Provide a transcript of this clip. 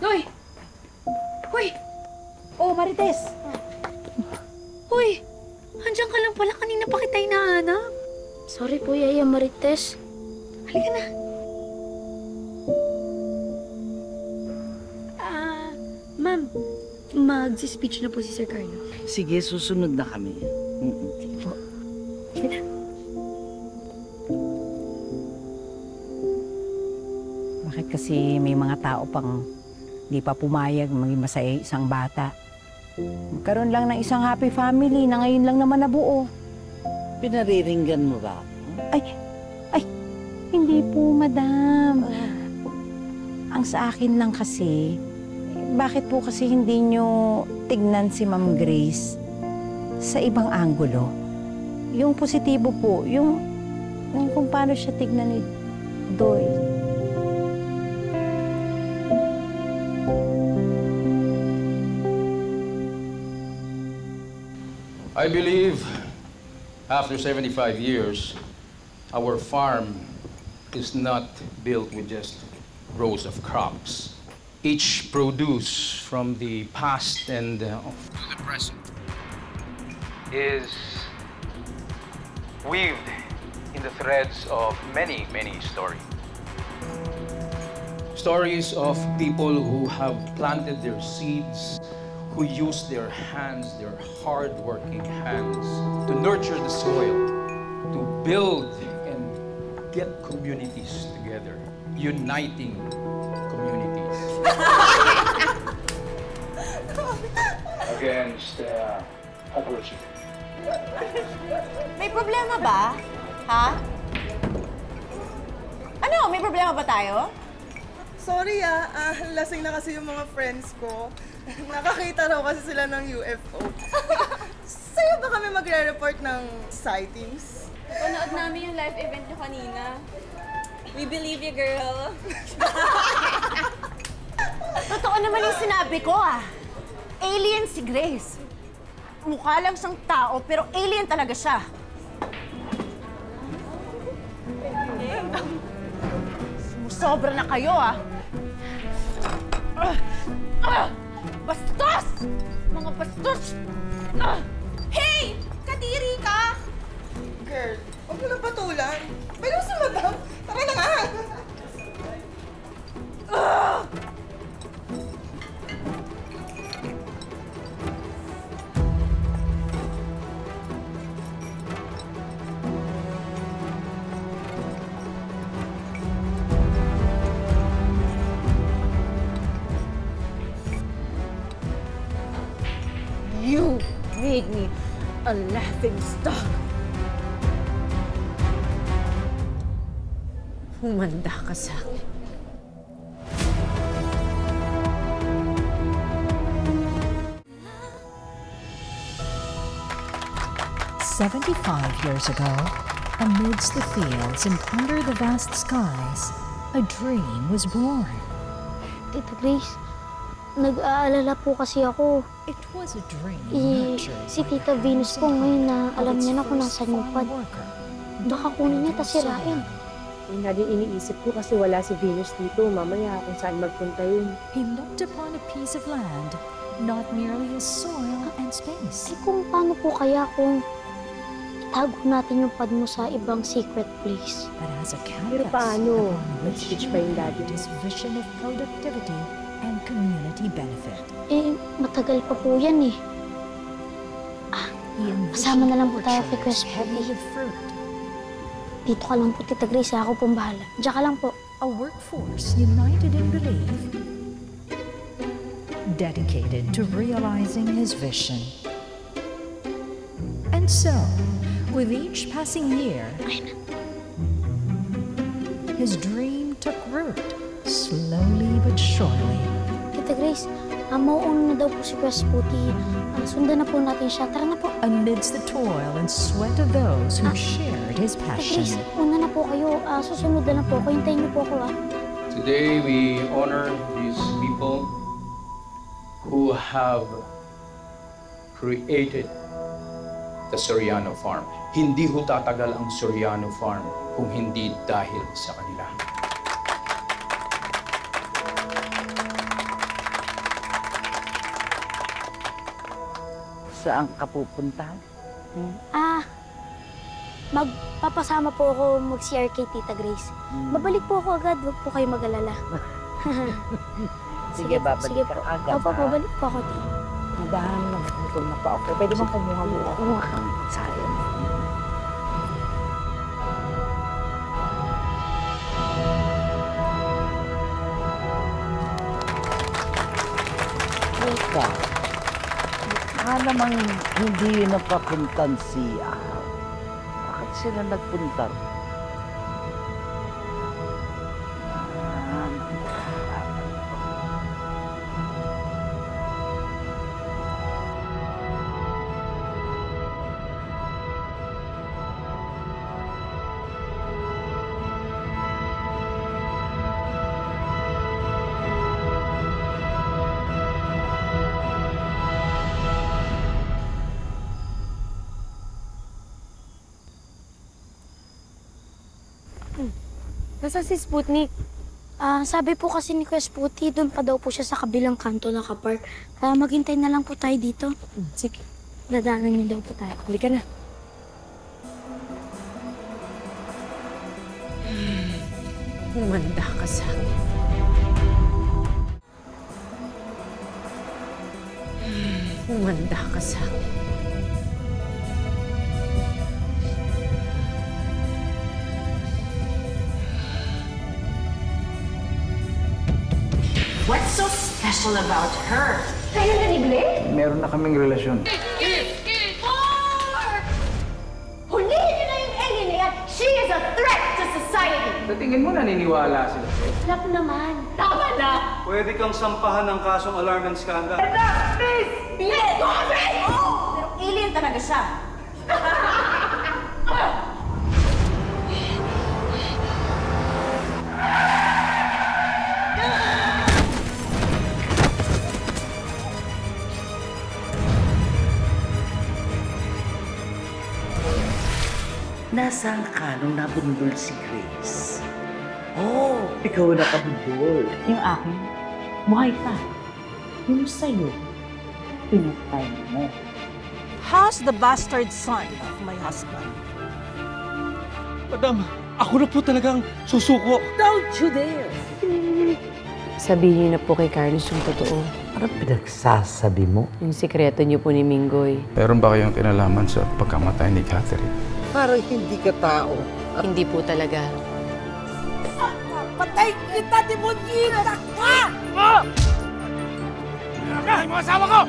Doy! Hoy! Oh, Marites! Hoy! Andiyan ka lang pala. Kanina pa kita hinahanap. Sorry po, Yaya Marites. Halika na. Ma'am, mag-speech na po si Sir Carlo. Sige, susunod na kami. Sige po. Sige na. Bakit kasi may mga tao pang di pa pumayag maging masaya isang bata? Magkaroon lang ng isang happy family na ngayon lang naman nabuo. Pinariringgan mo ba? Ay, hindi po, madam. Ang sa akin lang kasi, bakit po kasi hindi nyo tignan si Ma'am Grace sa ibang anggulo? Yung positibo po, yung kung paano siya tignan ni Doy. I believe after 75 years, our farm is not built with just rows of crops. Each produce from the past and to the present is weaved in the threads of many, many stories. Stories of people who have planted their seeds, who use their hands, their hard-working hands, to nurture the soil, to build and get communities together, uniting communities against adversity. May problema ba? Ha? Ano? May problema ba tayo? Sorry lasing na kasi yung mga friends ko. Nakakita raw kasi sila ng UFO. Sa'yo ba kami magre-report ng sightings? Panood namin yung live event nyo kanina. We believe you, girl. Totoo naman yung sinabi ko, Alien si Grace. Mukha lang siyang tao, pero alien talaga siya. Sobra na kayo, Bastos! Mga bastos! Hey! Kadiri ka! Girl, huwag mo lang patulan. May si madam. Tara na nga! You made me a laughing stock. Humanda ka sa akin. 75 years ago, amidst the fields and under the vast skies, a dream was born. Tita Grace, nag-aalala po kasi ako. It was a dream nurtured Si by Tita the Venus po hands ngayon na of alam its niya na kung first nasan yung pad. farm worker. Baka kunin niya, tas sirain. Yung laging iniisip ko kasi wala si Venus dito, mamaya kung saan magpunta yun. He looked upon a piece of land, not merely as soil and space. Kung paano po kaya kung itago natin yung pad mo sa ibang secret place? But as a Pero canvas paano? upon which Nag-speech to pa yung daddy build his vision of productivity and community benefit. Matagal pa po yan He Kasama na lang po tayo kay orchards Chris heavy Puppy. with fruit, Dito ka lang po, Tita Grace. Ako pong bahala. Diyan ka lang po. a workforce united in belief, dedicated to realizing his vision. And so, with each passing year, his dream took root, slowly but surely. Tita Grace, mauuna na daw po si Chris Puppy. Sundan na po natin siya. Tara na po. Amidst the toil and sweat of those who shared his Tita passion. Grace, una na po kayo. Susunod na lang po ako. Hintayin niyo po ako, Today, we honor these people who have created the Soriano Farm. Hindi ho tatagal ang Soriano Farm kung hindi dahil sa kanila. Saan ka pupunta? Magpapasama po ako mag-CR kay Tita Grace. Babalik po ako agad, huwag po kayo mag-alala. Sige, babalik ka agad. Opo, babalik po ako, Tita. Madam, nagutom na pa ako. Pwede bang kumuha mo ako? Sayang. Teka, baka namang hindi yun napapuntan si Ahab. Bakit sila nagpunta? Nasaan si Sputnik? Sabi po kasi ni Kuya Spooty, doon pa daw po siya sa kabilang kanto nakapark. Kaya maghintay na lang po tayo dito. Sige. Dadaanan niyo daw po tayo. Halika na. Humanda ka sa akin. Humanda ka sa akin. What's so special about her? Kayo na ni Blair? Meron na kaming relasyon. Hulihin niyo na yung alien na yan! She is a threat to society! Sa tingin mo naniniwala sila? Lap naman. Tama na! Pwede kang sampahan ng kasong alarm and scandal. Let's go, Ray! Pero alien talaga siya. Nasaan ka nung nabundol si Grace? Oh, ikaw na kabundol. Yung akin, buhay pa. Yung sa'yo, pinatay mo. How's the bastard son of my husband? Madam, ako na po talagang susuko. Don't you dare! Sabihin niyo na po kay Carlos yung totoo. Ano pinagsasabi mo? Yung sikreto niyo po ni Minggoy. Meron ba kayong kinalaman sa pagkamatay ni Catherine? Parang hindi ka tao. Hindi po talaga. Patay kita, demonyita ka! Mo asawa ko!